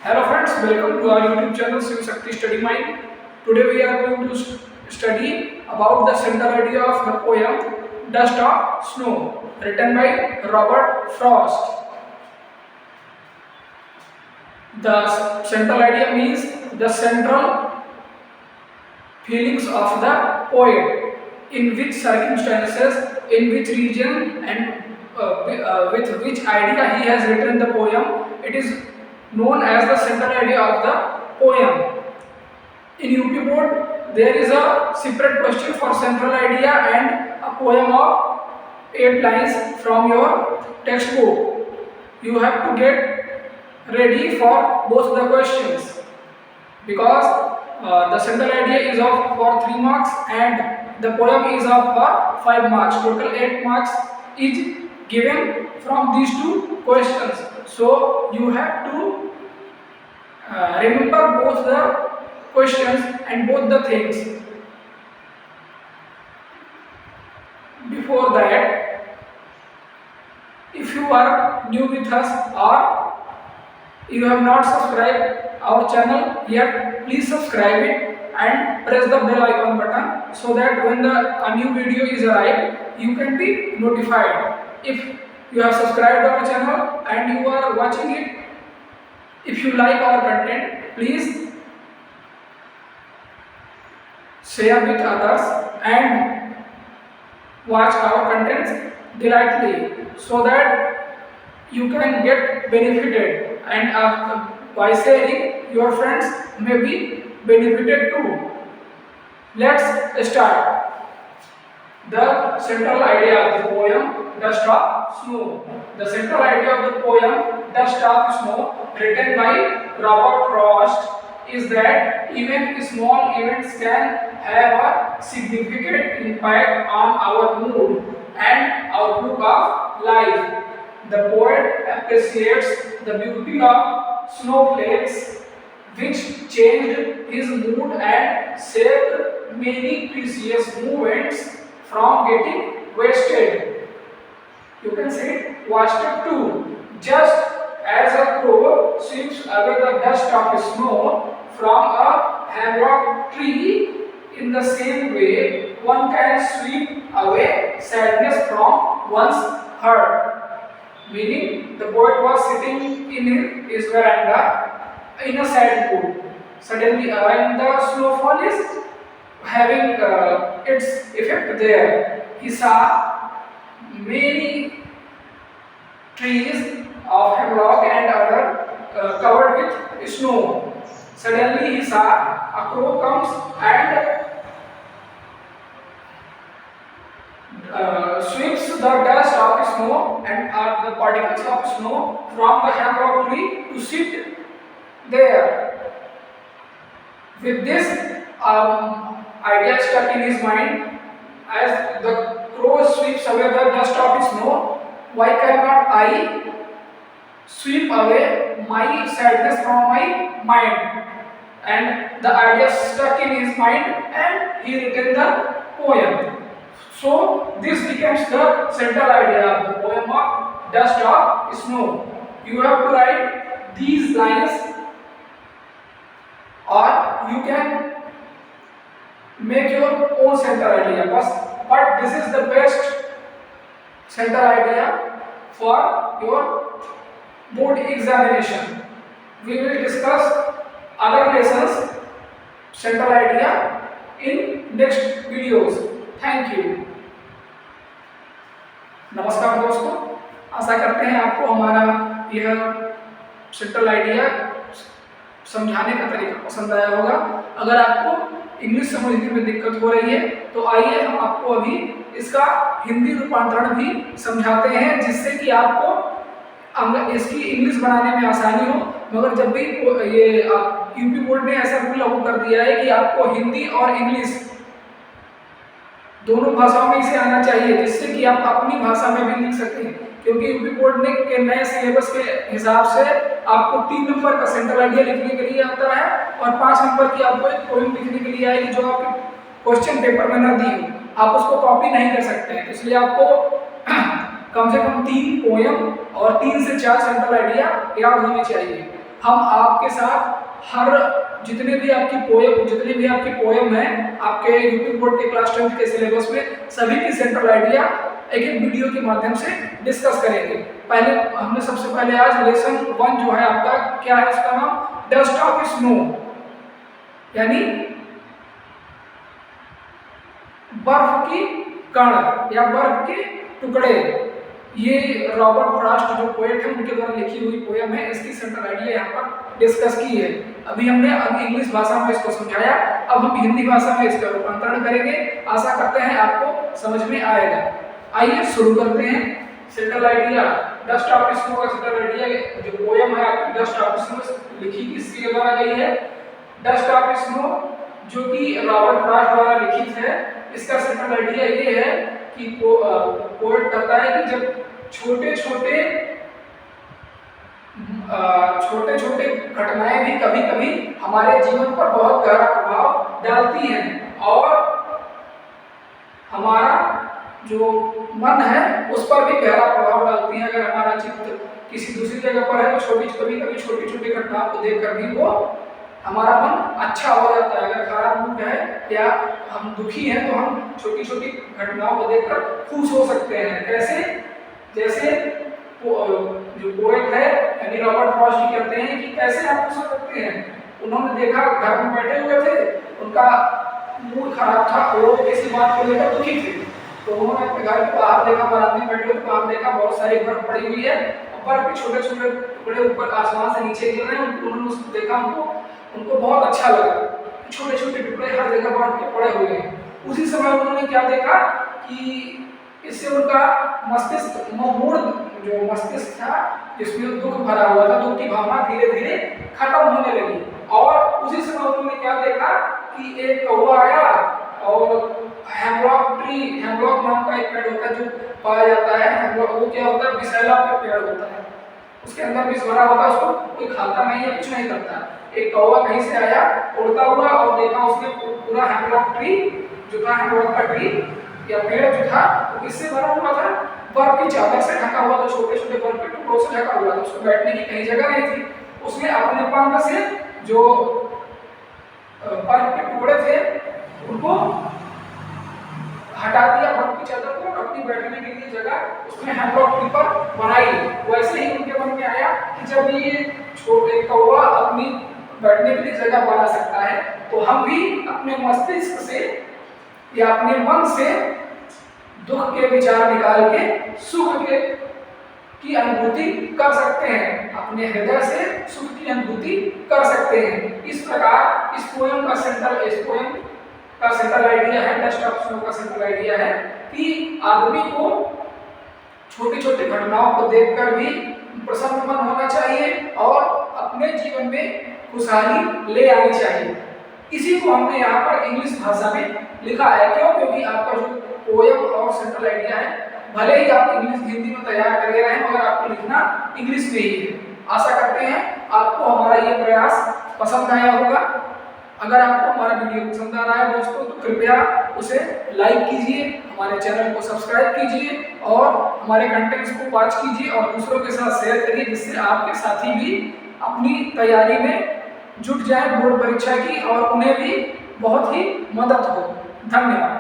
Hello friends, welcome to our YouTube channel Shiv Shakti Study Mind. Today we are going to study about the central idea of the poem Dust of Snow, written by Robert Frost. The central idea means the central feelings of the poet, in which circumstances, in which region, and with which idea he has written the poem. It is known as the central idea of the poem. In UP board, there is a separate question for central idea and a poem of 8 lines from your textbook. You have to get ready for both the questions because the central idea is of for 3 marks and the poem is of for 5 marks. Total 8 marks is given from these two questions. So you have to remember both the questions and both the things. Before that, if you are new with us or you have not subscribed our channel yet, please subscribe it and press the bell icon button so that when a new video is arrived, you can be notified. If you have subscribed our channel and you are watching it, if you like our content, please share with others and watch our contents delightfully so that you can get benefited, and by sharing your friends may be benefited too. Let's start. The central idea of the poem Dust of Snow. The central idea of the poem Dust of Snow, written by Robert Frost, is that even small events can have a significant impact on our mood and outlook of life. The poet appreciates the beauty of snowflakes, which changed his mood and saved many precious moments from getting wasted. You can say wasted too. Just as a crow sweeps away the dust of snow from a hemlock tree, in the same way one can sweep away sadness from one's heart. Meaning, the poet was sitting in his veranda in a sad mood. Suddenly, when the snowfall is having its effect there, he saw many trees of hemlock and other covered with snow. Suddenly, he saw a crow comes and sweeps the dust of snow and the particles of snow from the hemlock tree to sit there. With this idea stuck in his mind, as the crow sweeps away the dust of snow, why cannot I sweep away my sadness from my mind? And the idea stuck in his mind and he written the poem. So this becomes the central idea of the poem of Dust of Snow. You have to write these lines or you can make your own central idea. But this is the best central idea for your board examination. We will discuss other lessons central idea in next videos. Thank you. नमस्कार दोस्तों, आशा करते हैं आपको हमारा यह central idea समझाने का तरीका पसंद आया होगा। अगर आपको इंग्लिश समझने में दिक्कत हो रही है तो आइए हम आपको अभी इसका हिंदी रूपांतरण भी समझाते हैं, जिससे कि आपको इसकी इंग्लिश बनाने में आसानी हो। मगर जब भी ये यूपी बोर्ड ने ऐसा रूल लागू कर दिया है कि आपको हिंदी और इंग्लिश दोनों भाषाओं में इसे आना चाहिए, जिससे कि आप अपनी भाषा में भी लिख सकें, क्योंकि यूपी बोर्ड ने के नए सिलेबस के हिसाब से आपको 3 नंबर का सेंट्रल आइडिया लिखने के लिए आता है और 5 नंबर की आपको एक पोएम लिखने के लिए आएगी जो आपके क्वेश्चन पेपर में न दी हो। आप उसको कॉपी नहीं कर सकते हैं, इसलिए आपको कम से कम 3 पोएम और 3 से 4 सेंट्रल आइडिया याद होने चाहिए। हम आपके साथ हर जितने भी आपकी पोएम है आपके यूपी बोर्ड के क्लास 10 के सिलेबस में, सभी की सेंट्रल आइडिया एक एक वीडियो के माध्यम से डिस्कस करेंगे। पहले हमने सबसे पहले आज लेसन 1 जो है आपका, क्या है उसका नाम, डस्ट ऑफ स्नो, यानी बर्फ की कण या बर्फ के टुकड़े। ये रॉबर्ट फ्रॉस्ट जो पोएट है उनके द्वारा लिखी हुई पोएम है, इसकी सेंट्रल आइडिया यहाँ पर डिस्कस की है। अभी हमने इंग्लिश भाषा में इसको समझाया, अब हम हिंदी भाषा में इसका रूपांतरण करेंगे। आशा करते हैं आपको समझ में आएगा। आइए शुरू करते हैं। Central idea, dust of snow का सेंट्रल आइडिया जो पोएम है आपकी डस्ट ऑफ स्नो लिखी किसके द्वारा गई है, डस्ट ऑफ स्नो, जो कि रॉबर्ट फ्रॉस्ट द्वारा लिखित है। इसका सेंट्रल आइडिया ये है कि पोएट कहता है कि जब छोटे छोटे घटनाएं भी कभी कभी हमारे जीवन पर बहुत गहरा प्रभाव डालती हैं और हमारा जो मन है उस पर भी गहरा प्रभाव डालती हैं। अगर हमारा चित्त किसी दूसरी जगह पर है तो कभी कभी छोटी छोटी घटनाओं को देखकर भी वो हमारा मन अच्छा हो जाता है। अगर खराब मूड है या हम दुखी हैं तो हम छोटी छोटी घटनाओं को देखकर खुश हो सकते हैं। कैसे, जैसे जो पोएट है यानी रॉबर्ट फ्रॉस्ट जी कहते हैं कि कैसे आप खुश हो सकते हैं। उन्होंने देखा घर में बैठे हुए थे, उनका मूड खराब था, वो किसी बात को लेकर दुखी थे, तो उन्होंने अपने घर के बाहर देखा, बरामदे में बैठे हुए बाहर देखा बहुत सारी बर्फ पड़ी हुई है, बर्फ के छोटे छोटे टुकड़े ऊपर आसमान से नीचे गिर रहे हैं। उन्होंने उसको देखा, उनको बहुत अच्छा लगा, छोटे छोटे टुकड़े हर जगह बर्फ के पड़े हुए हैं। उसी समय उन्होंने क्या देखा कि इससे उनका मस्तिष्क मूड जो मस्तिष्क था जिसमें दुख भरा हुआ था, दुख की भावना धीरे धीरे खत्म होने लगी। और उसी समय उन्होंने क्या देखा कि एक कौवा आया और हेमलॉक नाम का एक पेड़ होता है जो पाया जाता है। हेमलॉक वो क्या होता है, विषैला पेड़ होता है, उसके अंदर विष भरा होता है, उसको कोई खाता नहीं है, कुछ नहीं करता। एक कौवा कहीं से आया उड़ता हुआ और देखा उसने पूरा हेमलॉक ट्री जो था, हेमलॉक का ट्री या पेड़ जो था वो किससे भरा हुआ था, बर्फ की चादर से ढका हुआ था, छोटे छोटे बर्फ के टुकड़ों से ढका हुआ था। उसको बैठने की कहीं जगह नहीं थी। उसने अपने पंख से जो बर्फ के टुकड़े थे उनको हटा दिया, बर्फ की चादर को, अपनी बैठने के लिए जगह उसने हेमलॉक ट्री पर बनाई। वैसे ही उनके मन में आया कि जब ये छोटे कौवा अपनी बैठने के लिए जगह बना सकता है तो हम भी अपने मस्तिष्क से या अपने मन से दुख के विचार निकाल के सुख के की अनुभूति कर सकते हैं, अपने हृदय से सुख की अनुभूति कर सकते हैं। इस प्रकार इस पोएम का सेंट्रल आइडिया है, डस्ट ऑफ स्नो का सेंट्रल आइडिया है कि आदमी को छोटी छोटी घटनाओं को देखकर भी प्रसन्न मन होना चाहिए और अपने जीवन में खुशहाली ले आनी चाहिए। इसी को हमने यहाँ पर इंग्लिश भाषा में लिखा है। क्यों? क्योंकि आपका जो पोएम और सेंट्रल आइडिया है, भले ही आप इंग्लिश हिंदी में तैयार कर रहे हैं मगर आपको लिखना इंग्लिश में ही है। आशा करते हैं आपको हमारा ये प्रयास पसंद आया होगा। अगर आपको हमारा वीडियो पसंद आ रहा है दोस्तों तो कृपया उसे लाइक कीजिए, हमारे चैनल को सब्सक्राइब कीजिए और हमारे कंटेंट्स को वॉच कीजिए और दूसरों के साथ शेयर करिए, जिससे आपके साथी भी अपनी तैयारी में जुट जाए बोर्ड परीक्षा की और उन्हें भी बहुत ही मदद हो। धन्यवाद।